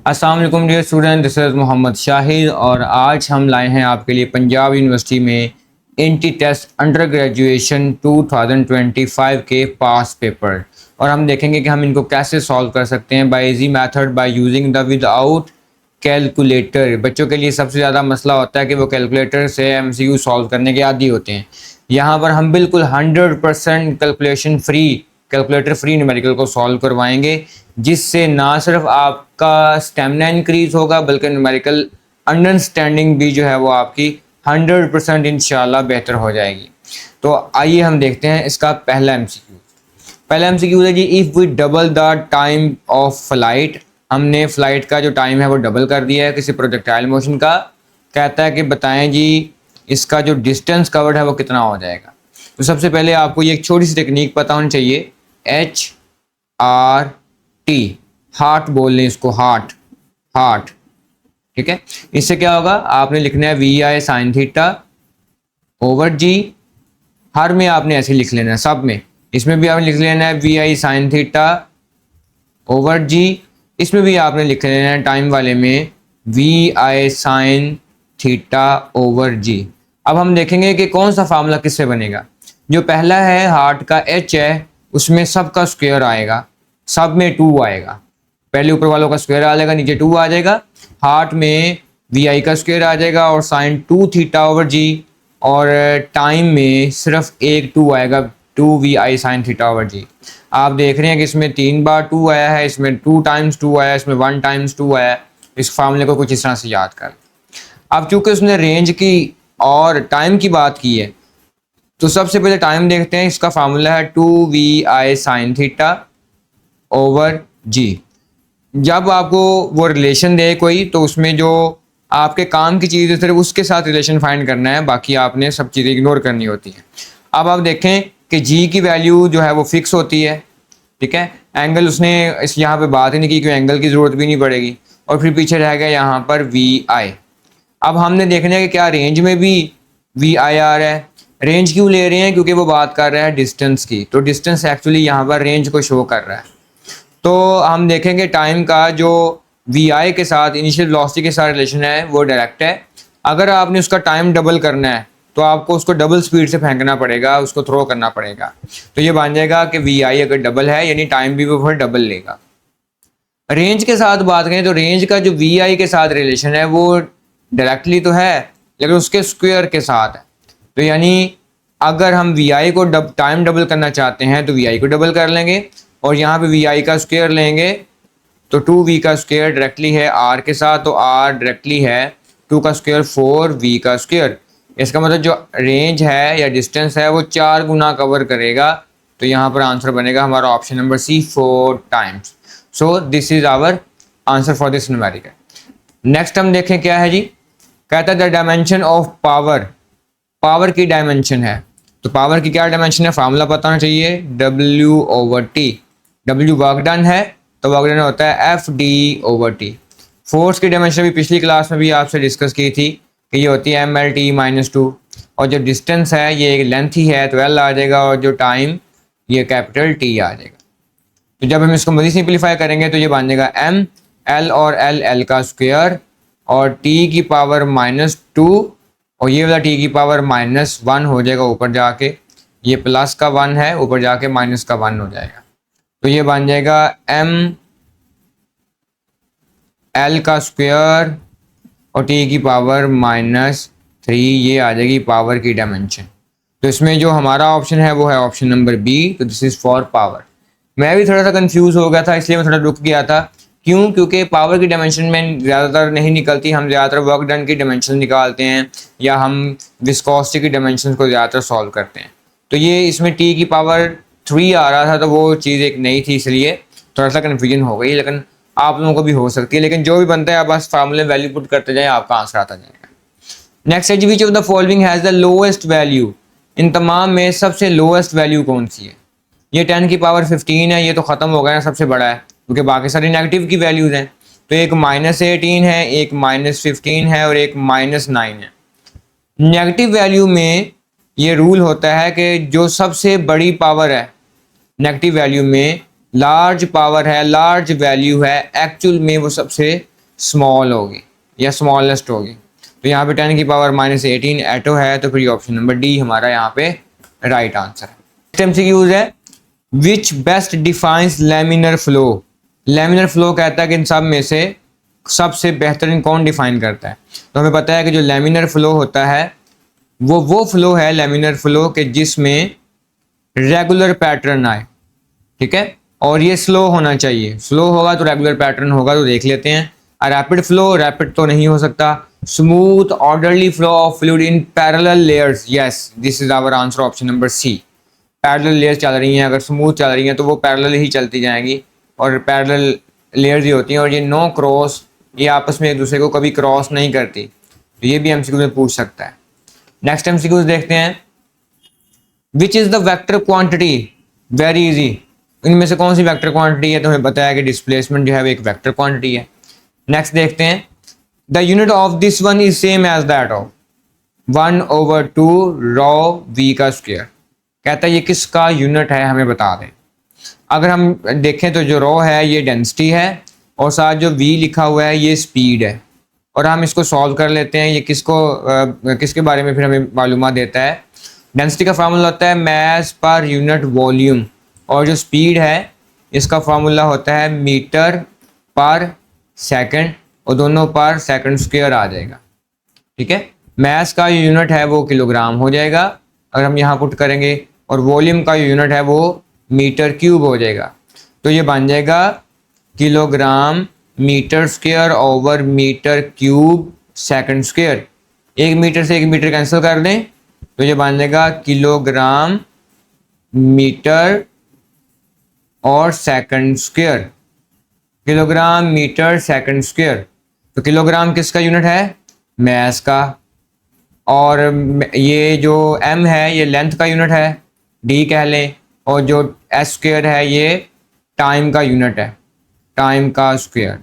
अस्सलाम वालेकुम dear student, this is Mohammad Shahid और आज हम लाए हैं आपके लिए पंजाब यूनिवर्सिटी में एंटी टेस्ट अंडर ग्रेजुएशन 2025 के पास पेपर। और हम देखेंगे कि हम इनको कैसे सॉल्व कर सकते हैं by easy method by using the without calculator. बच्चों के लिए सबसे ज़्यादा मसला होता है कि वो कैलकुलेटर से एमसीक्यू सॉल्व करने के आदी होते हैं। यहाँ पर हम बिल्कुल 100% कैलकुलेटर फ्री न्यूमेरिकल को सॉल्व करवाएंगे, जिससे ना सिर्फ आपका स्टेमिना इंक्रीज होगा बल्कि न्यूमेरिकल अंडरस्टैंडिंग भी जो है वो आपकी 100% इंशाल्लाह बेहतर हो जाएगी। तो आइए हम देखते हैं इसका पहला एमसीक्यू। पहला एमसीक्यू है जी, if we double the time of flight. हमने फ्लाइट का जो टाइम है वो डबल कर दिया है किसी प्रोजेक्टाइल मोशन का। कहता है कि बताएं जी इसका जो डिस्टेंस कवर्ड है वो कितना हो जाएगा। तो सबसे पहले आपको ये एक छोटी सी टेक्निक पता होनी चाहिए, HRT, हार्ट बोल लें इसको, हार्ट, ठीक है। इससे क्या होगा, आपने लिखना है VI साइन थीटा ओवर जी। हर में आपने ऐसे लिख लेना है, सब में। इसमें भी आपने लिख लेना है VI साइन थीटा ओवर जी। इसमें भी आपने लिख लेना है टाइम वाले में VI साइन थीटा ओवर जी। अब हम देखेंगे कि कौन सा फार्मूला किससे बनेगा। जो पहला है हार्ट का H है, उसमें सब का स्क्वायर आएगा, सब में 2 आएगा। पहले ऊपर वालों का स्क्वायर आ जाएगा, नीचे 2 आ जाएगा। हार्ट में VI का स्क्वायर आ जाएगा और साइन 2 थीटा ओवर जी। और टाइम में सिर्फ एक 2 आएगा, 2 VI साइन थीटा ओवर जी। आप देख रहे हैं कि इसमें 3 बार 2 आया है, इसमें 2 टाइम्स 2 आया है, इसमें 1 टाइम्स 2 आया है। इस फार्मूले को कुछ इस तरह से याद कर। अब चूंकि उसने रेंज की और टाइम की बात की है, तो सबसे पहले टाइम देखते हैं। इसका फार्मूला है 2VI साइन थीटा ओवर जी। जब आपको वो रिलेशन दे कोई, तो उसमें जो आपके काम की चीज़ है सिर्फ उसके साथ रिलेशन फाइंड करना है, बाकी आपने सब चीज़ें इग्नोर करनी होती हैं। अब आप देखें कि जी की वैल्यू जो है वो फिक्स होती है, ठीक है। एंगल उसने इस यहाँ पे बात ही नहीं की, क्योंकि एंगल की ज़रूरत भी नहीं पड़ेगी। और फिर पीछे रह गया यहाँ पर VI। अब हमने देखना है कि क्या रेंज में भी VI आ रहा है। रेंज क्यों ले रहे हैं, क्योंकि वो बात कर रहा है डिस्टेंस की, तो डिस्टेंस एक्चुअली यहाँ पर रेंज को शो कर रहा है। तो हम देखेंगे टाइम का जो VI के साथ इनिशियल वेलोसिटी के साथ रिलेशन है वो डायरेक्ट है। अगर आपने उसका टाइम डबल करना है तो आपको उसको डबल स्पीड से फेंकना पड़ेगा, उसको थ्रो करना पड़ेगा। तो ये बन जाएगा कि VI अगर डबल है यानी टाइम भी वो फिर डबल लेगा। रेंज के साथ बात करें तो रेंज का जो VI के साथ रिलेशन है वो डायरेक्टली तो है, लेकिन उसके स्क्वायर के साथ है। तो यानी अगर हम VI को टाइम डबल करना चाहते हैं तो VI को डबल कर लेंगे और यहाँ पे VI का स्क्वायर लेंगे, तो 2V का स्क्वायर डायरेक्टली है R के साथ, तो R डायरेक्टली है 2 का स्क्वायर 4V का स्क्वायर। इसका मतलब जो रेंज है या डिस्टेंस है वो 4 गुना कवर करेगा। तो यहाँ पर आंसर बनेगा हमारा option number C, 4 times. So this is our answer for this numerical. Next हम देखें क्या है जी। कहता है the dimension of power, power की डायमेंशन है। तो पावर की क्या डायमेंशन है, फार्मूला पता होना चाहिए, W/T। W वर्क डन है तो वर्क डन होता है FD/T। फोर्स की डायमेंशन भी पिछली क्लास में भी आपसे डिस्कस की थी कि ये होती है MLT-2। और जो डिस्टेंस है ये एक लेंथ ही है तो L आ जाएगा, और जो टाइम ये कैपिटल T आ जाएगा। तो जब हम इसको मज़ीद सिंप्लीफाई करेंगे तो ये बन जाएगा M, L और L का स्क्वायर और T की पावर -2, और ये वाला T की पावर -1 हो जाएगा ऊपर जाके। ये प्लस का 1 है, ऊपर जाके माइनस का 1 हो जाएगा। तो ये बन जाएगा M L का स्क्वायर और T की पावर -3, ये आ जाएगी पावर की डायमेंशन। तो इसमें जो हमारा ऑप्शन है वो है ऑप्शन नंबर B। तो दिस इज़ फॉर पावर। मैं भी थोड़ा सा कंफ्यूज हो गया था, इसलिए मैं थोड़ा रुक गया था। क्यों? क्योंकि पावर की डायमेंशन में ज़्यादातर नहीं निकलती, हम ज़्यादातर वर्क डन की डायमेंशन निकालते हैं या हम विस्कोसिटी की डायमेंशन को ज़्यादातर सॉल्व करते हैं। तो ये इसमें T की पावर 3 आ रहा था, तो वो चीज़ एक नई थी, इसलिए थोड़ा सा कन्फ्यूजन हो गई, लेकिन आप लोगों को भी हो सकती है। लेकिन जो भी बनता है आप बस फार्मूले वैल्यू पुट करते जाए, आपका आंसर आता जाएगा। नेक्स्ट है जी, which of the following has the lowest value. इन तमाम में सबसे लोएस्ट वैल्यू कौन सी है। ये 10 की पावर 15 है, ये तो ख़त्म हो गया ना, सबसे बड़ा है, क्योंकि बाकी सारी नेगेटिव की वैल्यूज़ हैं। तो एक -18 है, एक -15 है और एक -9 है। नेगेटिव वैल्यू में ये रूल होता है कि जो सबसे बड़ी पावर है नेगेटिव वैल्यू में, लार्ज पावर है, लार्ज वैल्यू है, एक्चुअल में वो सबसे स्मॉल होगी या स्मॉलेस्ट होगी। तो यहाँ पे 10 की पावर -18 एटो है, तो फिर ये ऑप्शन नंबर डी हमारा यहाँ पे राइट आंसर है। नेक्स्ट एमसीक्यूज है, विच best defines laminar flow. Laminar flow कहता है कि इन सब में से सबसे बेहतरीन कौन डिफाइन करता है। तो हमें पता है कि जो लैमिनर फ्लो होता है वो फ्लो है लैमिनर फ्लो के जिसमें रेगुलर पैटर्न आए, ठीक है, और ये स्लो होना चाहिए। स्लो होगा तो रेगुलर पैटर्न होगा, तो देख लेते हैं। रैपिड फ्लो, रैपिड तो नहीं हो सकता। Smooth orderly flow of fluid in parallel layers, yes this is our answer option number C. Parallel layers चल रही हैं, अगर स्मूथ चल रही हैं तो वो पैरेलल ही चलती जाएंगी और पैरेलल लेयर्स ही होती हैं। और ये नो क्रॉस, ये आपस में एक दूसरे को कभी क्रॉस नहीं करती, तो ये भी एमसीक्यू में पूछ सकता है। नेक्स्ट एमसीक्यू देखते हैं, which is the vector quantity, very easy. इनमें से कौन सी वेक्टर क्वांटिटी है, तो हमें पता है कि डिस्प्लेसमेंट जो है वो एक वेक्टर क्वांटिटी है। नेक्स्ट देखते हैं, the unit of this one is same as that of 1/2 rho V का स्क्वायर। कहता है ये किसका यूनिट है, हमें बता दें। अगर हम देखें तो जो रॉ है ये डेंसिटी है और साथ जो वी लिखा हुआ है ये स्पीड है। और हम इसको सॉल्व कर लेते हैं। ये किसके बारे में फिर हमें मालूमात देता है। डेंसिटी का फार्मूला होता है मास पर यूनिट वॉल्यूम, और जो स्पीड है इसका फार्मूला होता है मीटर पर सेकंड, और दोनों पर सेकंड स्क्वायर आ जाएगा, ठीक है। मास का यूनिट है वो किलोग्राम हो जाएगा अगर हम यहाँ पुट करेंगे, और वॉल्यूम का यूनिट है वो मीटर क्यूब हो जाएगा। तो ये बन जाएगा kilogram metre square over metre cube second square. 1 metre से 1 मीटर कैंसिल कर दें तो ये बन जाएगा किलोग्राम मीटर और second square, kilogram metre second square. तो किलोग्राम किसका यूनिट है, मास का, और ये जो m है ये लेंथ का यूनिट है, d कह लें, और जो s स्क्वायर है ये टाइम का यूनिट है, टाइम का स्क्वायर।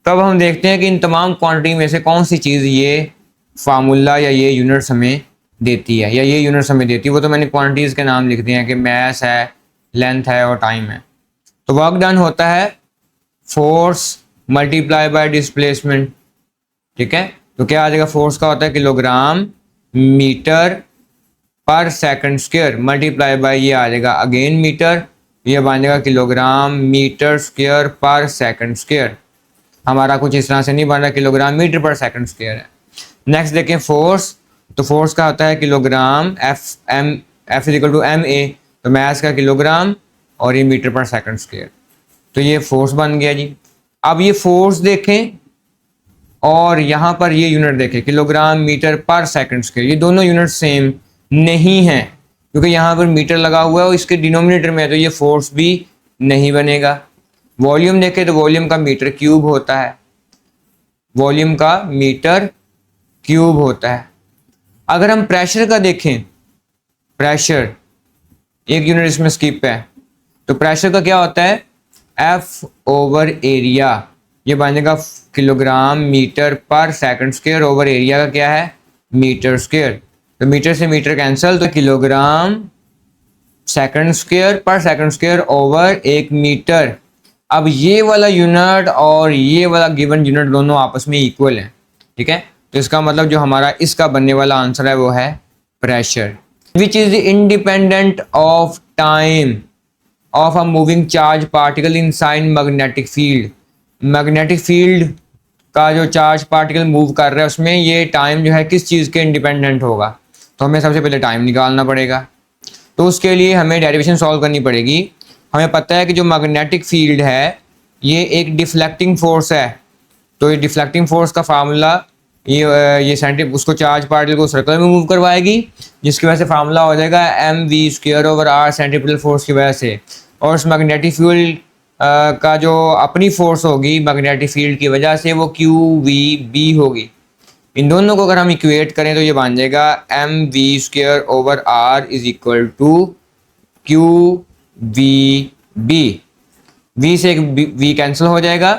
तब हम देखते हैं कि इन तमाम क्वांटिटी में से कौन सी चीज़ ये फार्मूला या ये यूनिट्स हमें देती है, या ये यूनिट्स हमें देती है। वो तो मैंने क्वांटिटीज़ के नाम लिख दिए हैं कि मास है, लेंथ है और टाइम है। तो वर्क डन होता है फोर्स मल्टीप्लाई बाय डिस्प्लेसमेंट, ठीक है। तो क्या आ जाएगा, फोर्स का होता है किलोग्राम मीटर पर सेकंड स्क्वायर मल्टीप्लाई बाय ये आ जाएगा अगेन मीटर, ये बन जाएगा किलोग्राम मीटर स्क्वायर पर सेकंड स्क्वायर। हमारा कुछ इस तरह से नहीं बन रहा, किलोग्राम मीटर पर सेकंड स्क्वायर है। नेक्स्ट देखें फोर्स, तो फोर्स का होता है kilogram F equal to MA, तो मास का किलोग्राम और ये मीटर पर सेकंड स्क्वायर। तो ये फोर्स बन गया जी। अब ये फोर्स देखें और यहाँ पर ये यूनिट देखें किलोग्राम मीटर पर सेकंड स्क्वायर, ये दोनों यूनिट सेम नहीं हैं क्योंकि यहाँ पर मीटर लगा हुआ है और इसके डिनोमिनेटर में है, तो ये फोर्स भी नहीं बनेगा। वॉल्यूम देखें तो वॉल्यूम का मीटर क्यूब होता है, वॉल्यूम का मीटर क्यूब होता है। अगर हम प्रेशर का देखें, प्रेशर एक यूनिट इसमें स्किप है, तो प्रेशर का क्या होता है F ओवर एरिया, ये बन जाएगा किलोग्राम मीटर पर सेकंड स्क्वायर ओवर एरिया का क्या है मीटर स्क्वायर। तो मीटर से मीटर कैंसिल, तो किलोग्राम सेकंड स्क्वायर पर सेकंड स्क्वायर ओवर 1 मीटर। अब ये वाला यूनिट और ये वाला गिवन यूनिट दोनों आपस में इक्वल हैं, ठीक है। तो इसका मतलब जो हमारा इसका बनने वाला आंसर है वो है pressure. Which is independent of time of a moving charge particle inside magnetic field. Magnetic field का जो चार्ज पार्टिकल मूव कर रहा है उसमें ये टाइम जो है किस चीज़ के इंडिपेंडेंट होगा, तो हमें सबसे पहले टाइम निकालना पड़ेगा। तो उसके लिए हमें डेरिवेशन सॉल्व करनी पड़ेगी। हमें पता है कि जो मैग्नेटिक फील्ड है ये एक डिफ्लेक्टिंग फोर्स है, तो ये डिफ्लेक्टिंग फोर्स का फार्मूला ये सेंटर उसको चार्ज पार्टिकल को सर्कल में मूव करवाएगी, जिसकी वजह से फार्मूला हो जाएगा mv square over r centripetal force की वजह से। और उस मैग्नेटिक फील्ड का जो अपनी फोर्स होगी मैग्नेटिक फील्ड की वजह से वो QVB होगी। इन दोनों को अगर हम इक्वेट करें तो ये बन जाएगा mv square over r is equal to QVB। v से एक v कैंसिल हो जाएगा,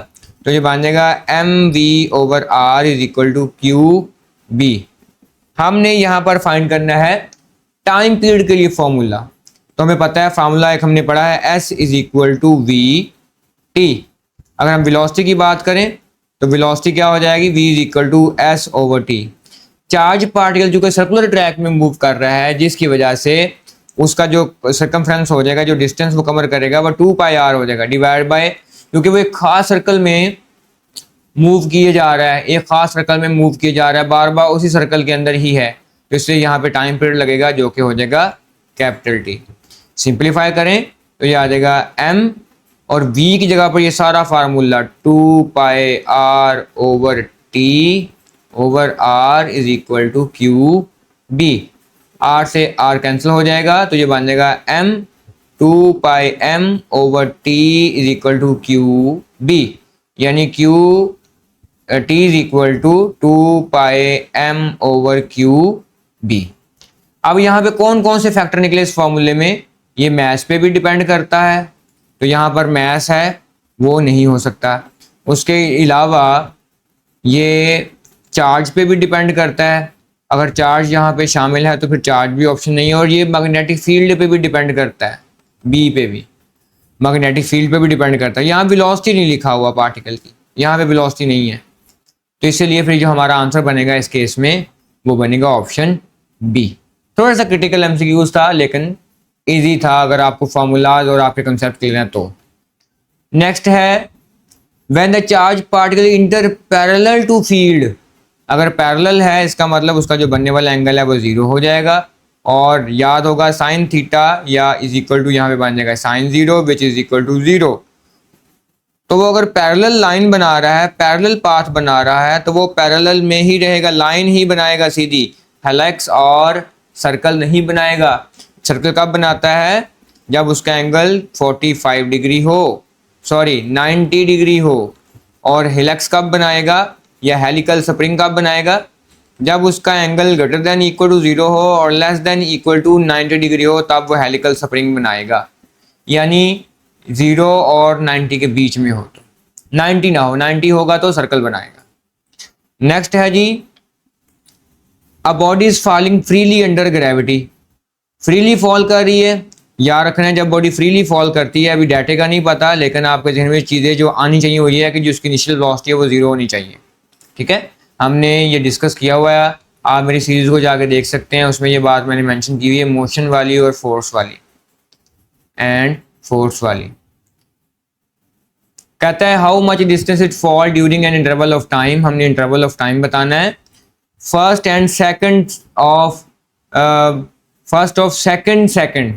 तो ये बन जाएगा mv over r is equal to QB। हमने यहाँ पर फाइंड करना है टाइम पीरियड के लिए फॉर्मूला। तो हमें पता है फार्मूला एक हमने पढ़ा है S is equal to VT। अगर हम वेलोसिटी की बात करें तो वेलोसिटी क्या हो जाएगी, v is equal to S over T. Charge particle जो कि सर्कुलर ट्रैक में मूव कर रहा है, जिसकी वजह से उसका जो सर्कमफ्रेंस हो जाएगा, जो डिस्टेंस वो कवर करेगा वो 2 पाई आर हो जाएगा डिवाइड बाय, क्योंकि वो एक खास सर्कल में मूव किए जा रहा है, एक खास सर्कल में मूव किया जा रहा है, बार बार उसी सर्कल के अंदर ही है, तो इसलिए यहाँ पे टाइम पीरियड लगेगा जो कि हो जाएगा कैपिटल टी। सिंप्लीफाई करें तो ये आ जाएगा m, और v की जगह पर ये सारा formula 2 pi r over t over r is equal to Q B. r से r कैंसिल हो जाएगा तो ये बन जाएगा m 2 pi m over t is equal to Q B, यानी q t is equal to 2 pi m over Q B. अब यहाँ पे कौन कौन से फैक्टर निकले इस फॉर्मूले में, ये मैथ पे भी डिपेंड करता है, तो यहाँ पर मैथ है वो नहीं हो सकता। उसके अलावा ये चार्ज पे भी डिपेंड करता है, अगर चार्ज यहाँ पे शामिल है तो फिर चार्ज भी ऑप्शन नहीं है, और ये मैग्नेटिक फील्ड पे भी डिपेंड करता है, बी पे भी मैग्नेटिक फील्ड पे भी डिपेंड करता है। यहाँ वेलोसिटी नहीं लिखा हुआ पार्टिकल की, यहाँ पे वेलोसिटी नहीं है, तो इसलिए फिर जो हमारा आंसर बनेगा इस केस में वो बनेगा ऑप्शन बी। थोड़ा सा क्रिटिकल एमसीक्यूज था लेकिन इजी था अगर आपको फॉर्मूलाज और आपके कंसेप्ट क्लियर हैं तो। नेक्स्ट है when the charge particle enter parallel to field, अगर पैरेलल है इसका मतलब उसका जो बनने वाला एंगल है वो जीरो हो जाएगा, और याद होगा साइन थीटा या इज इक्वल टू यहाँ पे बन जाएगा sine zero which is equal to zero. तो वो अगर पैरेलल लाइन बना रहा है, पैरेलल पाथ बना रहा है, तो वो पैरेलल में ही रहेगा, लाइन ही बनाएगा सीधी, हेलिक्स और सर्कल नहीं बनाएगा। सर्कल कब बनाता है, जब उसका एंगल 45 डिग्री हो, सॉरी 90 डिग्री हो, और हेलिक्स कब बनाएगा या हेलिकल स्प्रिंग कब बनाएगा, जब उसका angle greater than equal to 0 हो और less than equal to 90 degree हो, तब वो हेलिकल स्प्रिंग बनाएगा। यानी 0 और 90 के बीच में हो, तो 90 ना हो, 90 होगा तो सर्कल बनाएगा। नेक्स्ट है जी a body is falling freely under gravity, freely fall कर रही है, याद रखना है जब बॉडी फ्रीली फॉल करती है, अभी डाटे का नहीं पता, लेकिन आपके जहन में चीज़ें जो आनी चाहिए वो ये है कि जो उसकी इनिशियल वेलोसिटी है वो 0 होनी चाहिए। ठीक है, हमने ये डिस्कस किया हुआ है, आप मेरी सीरीज को जाके देख सकते हैं, उसमें ये बात मैंने मेंशन की हुई है, मोशन वाली और फोर्स वाली एंड फोर्स वाली। कहता है how much distance it fall during an interval of time, हमने इंटरवल ऑफ टाइम बताना है, फर्स्ट ऑफ सेकंड,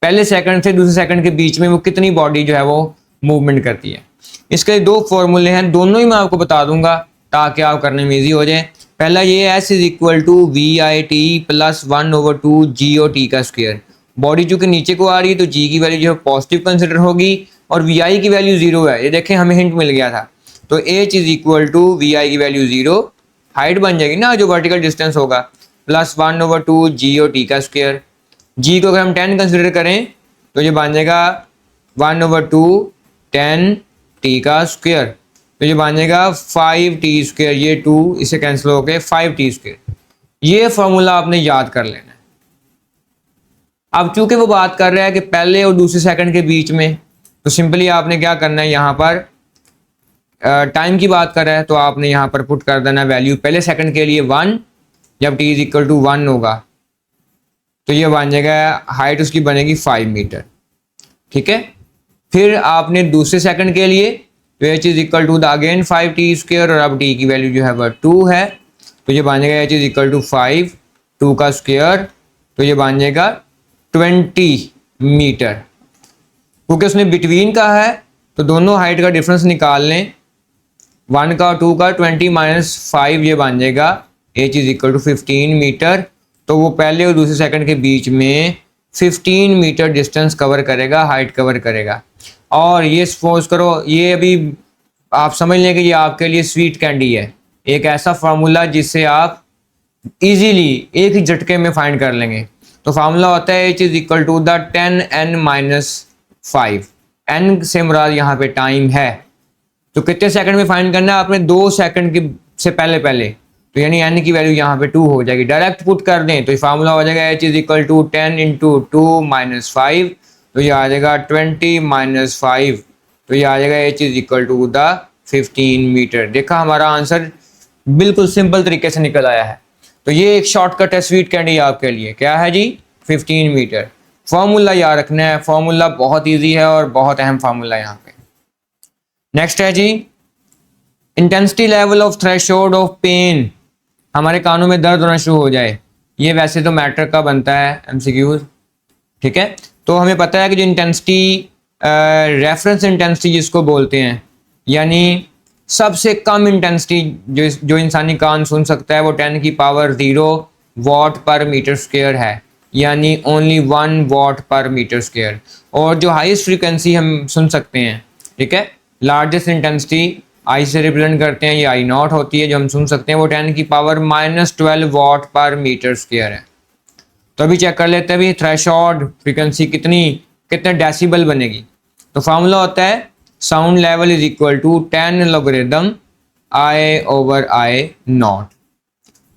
पहले सेकंड से दूसरे सेकंड के बीच में वो कितनी बॉडी जो है वो मूवमेंट करती है। इसके दो फॉर्मूले हैं, दोनों ही मैं आपको बता दूंगा ताकि आप करने में इजी हो जाए। पहला ये S is equal to V I T plus 1/2 G O T का स्क्वायर। बॉडी चूंकि नीचे को आ रही है तो जी की वैल्यू जो है पॉजिटिव कंसिडर होगी और वी आई की वैल्यू 0 है, ये देखें हमें हिंट मिल गया था, तो H is equal to V I की वैल्यू 0, हाइट बन जाएगी ना जो वर्टिकल डिस्टेंस होगा, प्लस 1/2 जी ओ टी का स्क्वायर। जी को अगर हम 10 कंसिडर करें तो ये बन जाएगा 1/2 10 टी का स्क्वायर, तो ये बन जाएगा 5 टी स्क्वायर, ये 2 इसे कैंसिल होकर 5 टी स्क्वायर। ये फॉर्मूला आपने याद कर लेना है। अब चूंकि वो बात कर रहा है कि पहले और दूसरे सेकंड के बीच में, तो सिंपली आपने क्या करना है, यहाँ पर टाइम की बात कर रहा है तो आपने यहाँ पर पुट कर देना वैल्यू पहले सेकंड के लिए 1, जब टी इज इक्वल टू 1 होगा तो ये बन जाएगा हाइट उसकी बनेगी 5 मीटर। ठीक है, फिर आपने दूसरे सेकंड के लिए तो H is equal to the again 5 T square, और अब टी की वैल्यू जो है वह 2 है, तो ये बन जाएगा एच इज इक्वल टू 5 2 का स्क्वायर, तो ये बन जाएगा 20 मीटर। क्योंकि उसने बिटवीन का है तो दोनों हाइट का डिफरेंस निकाल लें, 1 का और 2 का, 20 माइनस 5 ये बन जाएगा H is equal to 15 metre. तो वो पहले और दूसरे सेकंड के बीच में 15 मीटर डिस्टेंस कवर करेगा, हाइट कवर करेगा। और ये सपोज करो, ये अभी आप समझ लें कि ये आपके लिए स्वीट कैंडी है, एक ऐसा फार्मूला जिससे आप इजीली एक ही झटके में फाइंड कर लेंगे। तो फार्मूला होता है H is equal to the 10n-5, n से मुराद यहाँ पे टाइम है, तो कितने सेकंड में फाइंड करना है आपने, 2 सेकंड के से पहले, तो यानी n की वैल्यू यहाँ पे 2 हो जाएगी। डायरेक्ट पुट कर दें तो ये फार्मूला हो जाएगा h is equal to 10 into 2 minus 5, तो ये आ जाएगा 20 माइनस 5, तो ये आ जाएगा h is equal to the 15 metre. देखा हमारा आंसर बिल्कुल सिंपल तरीके से निकल आया है। तो ये एक शॉर्टकट है स्वीट कैंडी आपके लिए, क्या है जी 15 मीटर। फॉर्मूला याद रखना है, फॉर्मूला बहुत इजी है और बहुत अहम फॉर्मूला है यहाँ पे। नेक्स्ट है जी intensity level of threshold of pain, हमारे कानों में दर्द होना शुरू हो जाए। ये वैसे तो मैटर का बनता है एमसीक्यूज, ठीक है। तो हमें पता है कि जो इंटेंसिटी रेफरेंस इंटेंसिटी जिसको बोलते हैं, यानी सबसे कम इंटेंसिटी जो इंसानी कान सुन सकता है वो 10 की पावर 0 वॉट पर मीटर स्क्वायर है, यानी ओनली 1 वॉट पर मीटर स्क्वायर। और जो हाईएस्ट फ्रीक्वेंसी हम सुन सकते हैं, ठीक है, लार्जेस्ट इंटेंसिटी आई से रिप्रेजेंट करते हैं, ये आई नॉट होती है जो हम सुन सकते हैं, वो 10 की पावर -12 वॉट पर मीटर स्क्वायर है। तो अभी चेक कर लेते हैं भी थ्रेशोल्ड फ्रीक्वेंसी कितने डेसिबल बनेगी। तो फार्मूला होता है sound level is equal to 10 logarithm I over I nought.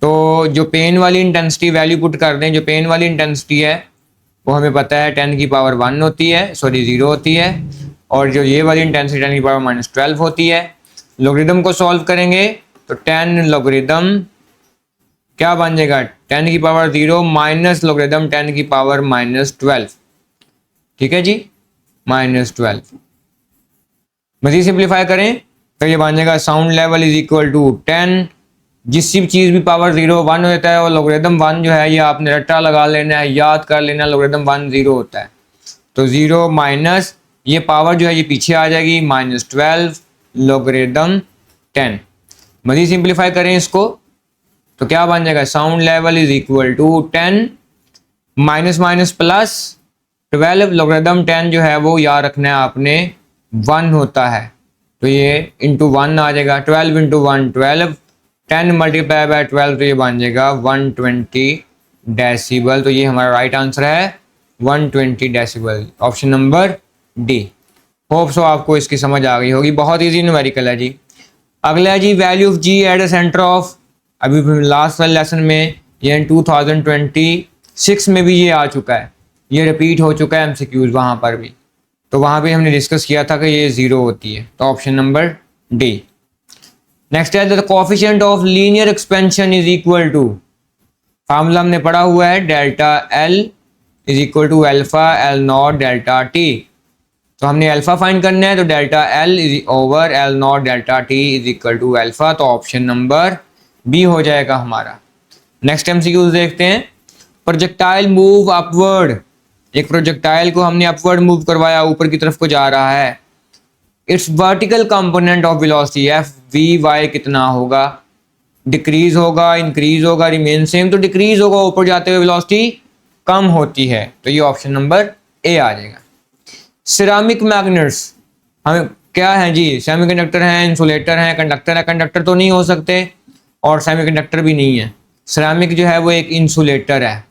तो जो पेन वाली इंटेंसिटी वैल्यू पुट कर दें, जो पेन वाली इंटेंसिटी है वो हमें पता है 10 की पावर 1 होती है, सॉरी 0 होती है, और जो ये वाली इंटेंसिटी 10 की पावर -12 होती है। लॉगरिथम को सॉल्व करेंगे तो 10 लॉगरिथम क्या बन जाएगा 10 की पावर 0 माइनस लॉगरिथम 10 की पावर -12, ठीक है जी -12। मज़ीद सिंप्लीफाई करें तो ये बन जाएगा sound level is equal to 10, जिस चीज़ भी पावर 0 1 हो जाता है और लॉगरिथम 1 जो है ये आपने रट्टा लगा लेना है, याद कर लेना, लॉगरिथम 1 0 होता है। तो 0 माइनस ये पावर जो है ये पीछे आ जाएगी -12 लॉगरिथम 10। मज़ीद सिंप्लीफाई करें इसको तो क्या बन जाएगा sound level is equal to 10 minus minus plus 12 logarithm 10 जो है वो याद रखना है आपने 1 होता है, तो ये इंटू 1 आ जाएगा। 12 इंटू 1 12, 10 मल्टीप्लाई बाय 12 तो ये बन जाएगा 120 डेसिबल। तो ये हमारा राइट आंसर है 120 decibel, option number D. Hope so आपको इसकी समझ आ गई होगी, बहुत ईजी न्यूमेरिकल है जी। अगला है जी value of g at the centre of, अभी लास्ट वाले लेसन में ये 2026 में भी ये आ चुका है, ये रिपीट हो चुका है एमसीक्यूज वहाँ पर भी। तो वहाँ पे हमने डिस्कस किया था कि ये 0 होती है, तो ऑप्शन नंबर डी। नेक्स्ट है the coefficient of linear expansion is equal to, formula हमने पढ़ा हुआ है delta L is equal to alpha L nought delta T. तो हमने अल्फा फाइंड करना है, तो delta L is over L nought delta T is equal to alpha, तो ऑप्शन नंबर बी हो जाएगा हमारा। नेक्स्ट एमसीक्यूज देखते हैं। प्रोजेक्टाइल मूव अपवर्ड, एक प्रोजेक्टाइल को हमने अपवर्ड मूव करवाया, ऊपर की तरफ को जा रहा है। Its vertical component of velocity F V Y कितना होगा, डिक्रीज होगा, इंक्रीज होगा, रिमेन सेम, तो डिक्रीज होगा, ऊपर जाते हुए वेलोसिटी कम होती है, तो ये ऑप्शन नंबर ए आ जाएगा। सिरामिक मैग्नेट्स हमें क्या है जी, सेमीकंडक्टर हैं, इंसुलेटर हैं, कंडक्टर है, कंडक्टर तो नहीं हो सकते और सेमीकंडक्टर भी नहीं है। सिरामिक जो है वो एक इंसुलेटर है,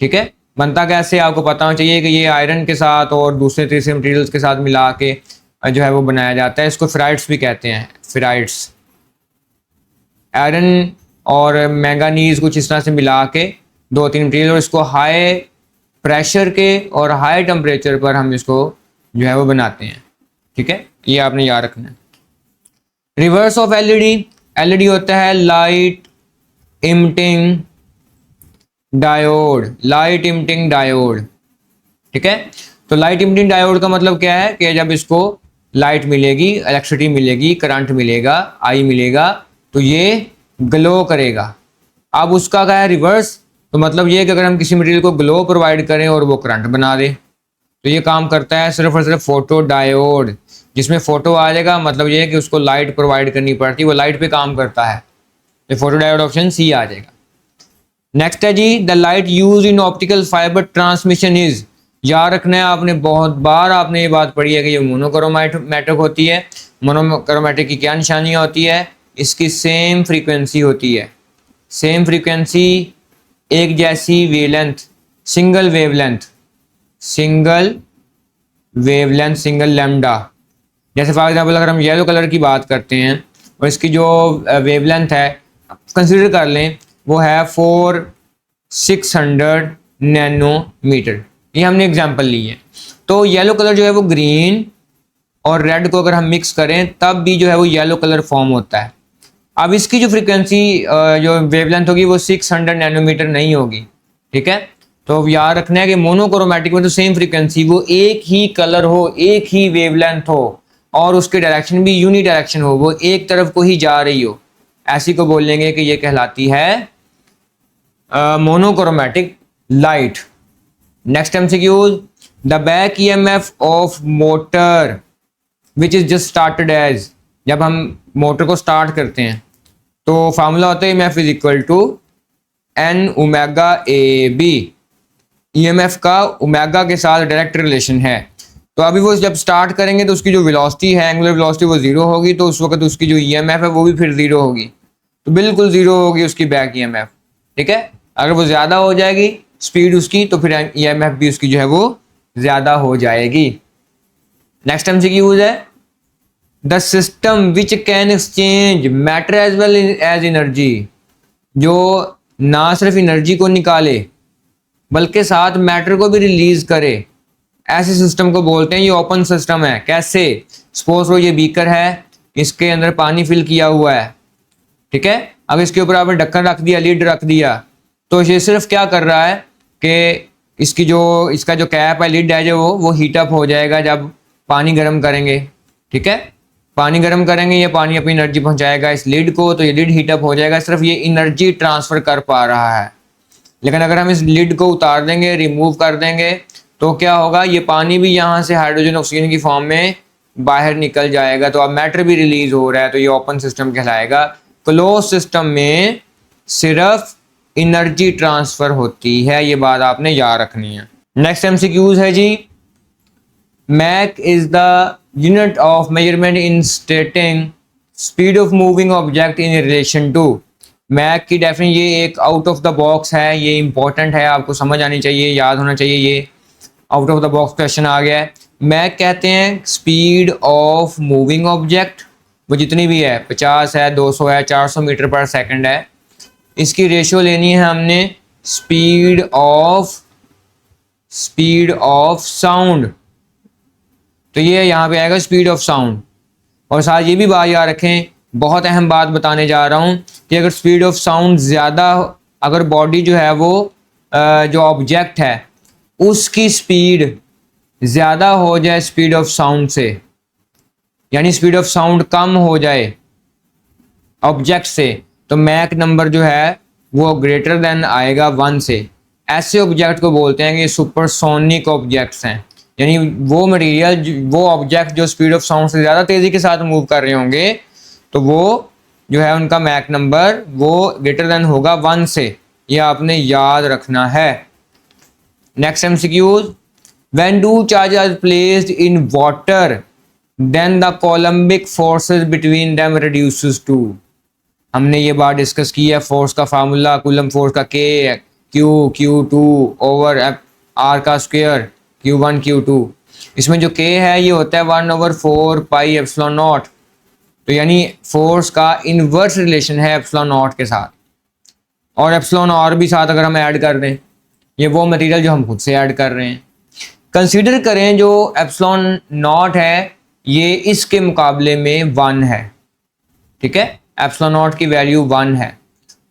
ठीक है। बनता कैसे आपको पता होना चाहिए कि ये आयरन के साथ और दूसरे तीसरे मटेरियल्स के साथ मिला के जो है वो बनाया जाता है, इसको फेराइट्स भी कहते हैं, फेराइट्स। आयरन और मैंगानीज कुछ इस तरह से मिला के 2-3 मटेरियल, और इसको हाई प्रेशर के और हाई टेम्परेचर पर हम इसको जो है वो बनाते हैं, ठीक है, ये आपने याद रखना है। रिवर्स ऑफ एलईडी, एलईडी होता है light emitting diode, light emitting diode, ठीक है। तो लाइट इमिटिंग डायोड का मतलब क्या है कि जब इसको लाइट मिलेगी, इलेक्ट्रिसिटी मिलेगी, करंट मिलेगा, आई मिलेगा, तो ये ग्लो करेगा। अब उसका क्या है रिवर्स, तो मतलब ये कि अगर हम किसी मटेरियल को ग्लो प्रोवाइड करें और वो करंट बना दे, तो ये काम करता है सिर्फ और सिर्फ फोटो डायोड, जिसमें फोटो आ जाएगा, मतलब ये है कि उसको लाइट प्रोवाइड करनी पड़ती है, वो लाइट पे काम करता है, तो फोटो डायोड ऑप्शन सी आ जाएगा। नेक्स्ट है जी the light use in optical fibre transmission is, याद रखना है आपने, बहुत बार आपने ये बात पढ़ी है कि ये मोनोक्रोमैटिक होती है। मोनोक्रोमैटिक की क्या निशानियाँ होती है, इसकी सेम फ्रीक्वेंसी होती है, सेम फ्रीक्वेंसी, एक जैसी wavelength, single wavelength, single wavelength, single lambda. जैसे फॉर एग्जाम्पल अगर हम येलो कलर की बात करते हैं और इसकी जो वेवलेंथ है कंसिडर कर लें, वो है 4600 नैनोमीटर, ये हमने एग्जांपल ली है। तो येलो कलर जो है वो ग्रीन और रेड को अगर हम मिक्स करें तब भी जो है वो येलो कलर फॉर्म होता है। अब इसकी जो फ्रीक्वेंसी जो वेवलेंथ होगी वो 600 नैनोमीटर नहीं होगी, ठीक है। तो अब याद रखना है कि मोनोक्रोमैटिक में तो सेम फ्रीक्वेंसी, वो एक ही कलर हो, एक ही वेवलेंथ हो और उसके डायरेक्शन भी यूनी डायरेक्शन हो, वो एक तरफ को ही जा रही हो, ऐसी को बोलेंगे कि ये कहलाती है monochromatic light. Next MCQs, the back EMF of motor which is just started as, जब हम मोटर को स्टार्ट करते हैं तो फार्मूला होता है EMF is equal to N omega A B. EMF का ओमेगा के साथ डायरेक्ट रिलेशन है। तो अभी वो जब स्टार्ट करेंगे तो उसकी जो वेलोसिटी है, एंगुलर वेलोसिटी, वो जीरो होगी, तो उस वक्त उसकी जो ईएमएफ है वो भी फिर जीरो होगी, तो बिल्कुल जीरो होगी उसकी बैक ईएमएफ, ठीक है। अगर वो ज़्यादा हो जाएगी स्पीड उसकी तो फिर ईएमएफ भी उसकी जो है वो ज़्यादा हो जाएगी। नेक्स्ट एमसीक्यूज है, the system which can exchange matter as well as energy, जो ना सिर्फ एनर्जी को निकाले बल्कि साथ मैटर को भी रिलीज करे, ऐसे सिस्टम को बोलते हैं ये ओपन सिस्टम है। कैसे? सपोज करो ये बीकर है, इसके अंदर पानी फिल किया हुआ है, ठीक है। अब इसके ऊपर आपने ढक्कन रख दिया, लीड रख दिया, तो ये सिर्फ क्या कर रहा है कि इसका जो कैप है, लीड है जो वो हीटअप हो जाएगा जब पानी गर्म करेंगे, ठीक है। पानी गर्म करेंगे, ये पानी अपनी एनर्जी पहुंचाएगा इस लीड को, तो ये लीड हीटअप हो जाएगा, सिर्फ ये एनर्जी ट्रांसफर कर पा रहा है। लेकिन अगर हम इस लिड को उतार देंगे, रिमूव कर देंगे, तो क्या होगा, ये पानी भी यहाँ से हाइड्रोजन ऑक्सीजन की फॉर्म में बाहर निकल जाएगा, तो अब मैटर भी रिलीज हो रहा है, तो ये ओपन सिस्टम कहलाएगा। क्लोज सिस्टम में सिर्फ एनर्जी ट्रांसफर होती है, ये बात आपने याद रखनी है। नेक्स्ट एमसीक्यूज है जी, Mach is the unit of measurement in stating speed of moving object in relation to. Mach की डेफिनेशन ये एक आउट ऑफ द बॉक्स है, ये इंपॉर्टेंट है, आपको समझ आनी चाहिए, याद होना चाहिए, ये out of the box question आ गया है। मैक कहते हैं स्पीड ऑफ मूविंग ऑब्जेक्ट, वो जितनी भी है, 50 है, 200 है, 400 मीटर पर सेकंड है, इसकी रेशियो लेनी है हमने स्पीड ऑफ साउंड, तो ये यहाँ पे आएगा स्पीड ऑफ साउंड। और साथ ये भी बात याद रखें, बहुत अहम बात बताने जा रहा हूँ कि अगर स्पीड ऑफ साउंड ज़्यादा, अगर बॉडी जो है वो जो ऑब्जेक्ट है उसकी स्पीड ज़्यादा हो जाए स्पीड ऑफ साउंड से, यानी स्पीड ऑफ साउंड कम हो जाए ऑब्जेक्ट से, तो मैक नंबर जो है वो ग्रेटर देन आएगा 1 से। ऐसे ऑब्जेक्ट को बोलते हैं कि सुपरसोनिक ऑब्जेक्ट्स हैं, यानी वो मटेरियल, वो ऑब्जेक्ट जो स्पीड ऑफ साउंड से ज़्यादा तेज़ी के साथ मूव कर रहे होंगे, तो वो जो है उनका मैक नंबर वो ग्रेटर देन होगा 1 से, ये आपने याद रखना है। Next MCQs, when two charges are placed in water then the coulombic forces between them reduces to. हमने ये बात डिस्कस की है, फोर्स का फार्मूला कूलम फोर्स का K Q2 ओवर R का स्क्वायर Q1 Q2, इसमें जो K है ये होता है 1/4 पाई एप्सिलॉन नॉट, तो यानी फोर्स का इनवर्स रिलेशन है एप्सिलॉन नॉट के साथ, और एप्सिलॉन और भी साथ अगर हम ऐड कर दें, ये वो मटेरियल जो हम खुद से ऐड कर रहे हैं। कंसीडर करें जो एप्सिलॉन नॉट है ये इसके मुकाबले में 1 है, ठीक है, एप्सिलॉन नॉट की वैल्यू 1 है,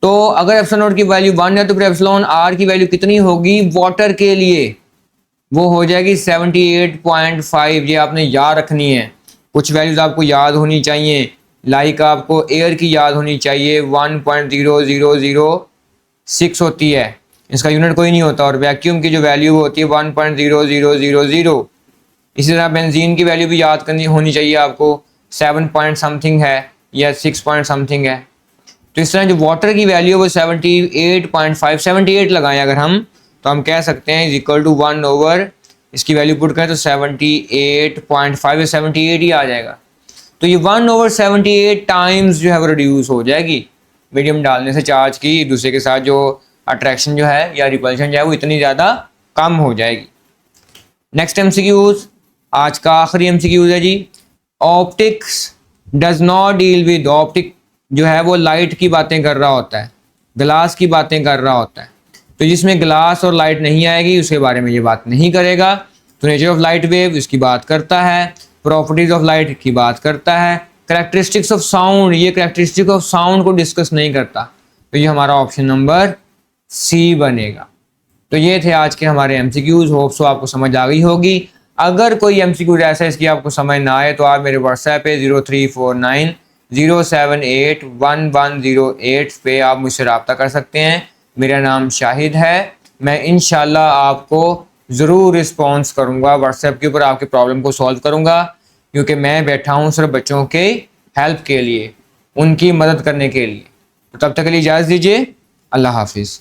तो अगर एप्सिलॉन नॉट की वैल्यू 1 है तो फिर एप्सिलॉन आर की वैल्यू कितनी होगी वाटर के लिए, वो हो जाएगी 78.5। ये आपने याद रखनी है, कुछ वैल्यूज आपको याद होनी चाहिए, लाइक आपको एयर की याद होनी चाहिए 1.0006 होती है, इसका यूनिट कोई नहीं होता, और वैक्यूम की जो वैल्यू होती है 1.0000। इसी तरह बेंजीन की वैल्यू भी याद करनी होनी चाहिए आपको, 7 पॉइंट समथिंग है या 6 पॉइंट समथिंग है। तो इस तरह जो वाटर की वैल्यू वो 78.5, 78 लगाएं अगर हम, तो हम कह सकते हैं इज इक्वल टू 1 ओवर, इसकी वैल्यू पुट करें तो 78.5 या 78 ही आ जाएगा, तो ये 1/78 टाइम्स जो है वो रिड्यूस हो जाएगी मीडियम डालने से, चार्ज की एक दूसरे के साथ जो अट्रैक्शन जो है या रिपल्शन जो है वो इतनी ज़्यादा कम हो जाएगी। नेक्स्ट एमसीक्यूज, आज का आखिरी एमसीक्यूज है जी, optics does not deal with, optic जो है वो लाइट की बातें कर रहा होता है, ग्लास की बातें कर रहा होता है, तो जिसमें ग्लास और लाइट नहीं आएगी उसके बारे में ये बात नहीं करेगा। तो नेचर ऑफ लाइट वेव इसकी बात करता है, प्रॉपर्टीज ऑफ लाइट की बात करता है। करेक्टरिस्टिक्स ऑफ साउंड, ये करेक्टरिस्टिक ऑफ साउंड को डिस्कस नहीं करता, तो ये हमारा ऑप्शन नंबर सी बनेगा। तो ये थे आज के हमारे एमसीक्यूज। होप सो आपको समझ आ गई होगी। अगर कोई एमसीक्यूज ऐसा है इसकी आपको समझ ना आए तो आप मेरे व्हाट्सएप पे 0349078110 पे आप मुझसे रब्ता कर सकते हैं। मेरा नाम शाहिद है। मैं इंशाल्लाह आपको ज़रूर रिस्पॉन्स करूँगा, व्हाट्सएप के ऊपर आपकी प्रॉब्लम को सॉल्व करूँगा, क्योंकि मैं बैठा हूँ सिर्फ बच्चों के हेल्प के लिए, उनकी मदद करने के लिए। तो तब तक के लिए इजाज़त दीजिए। अल्लाह हाफिज़।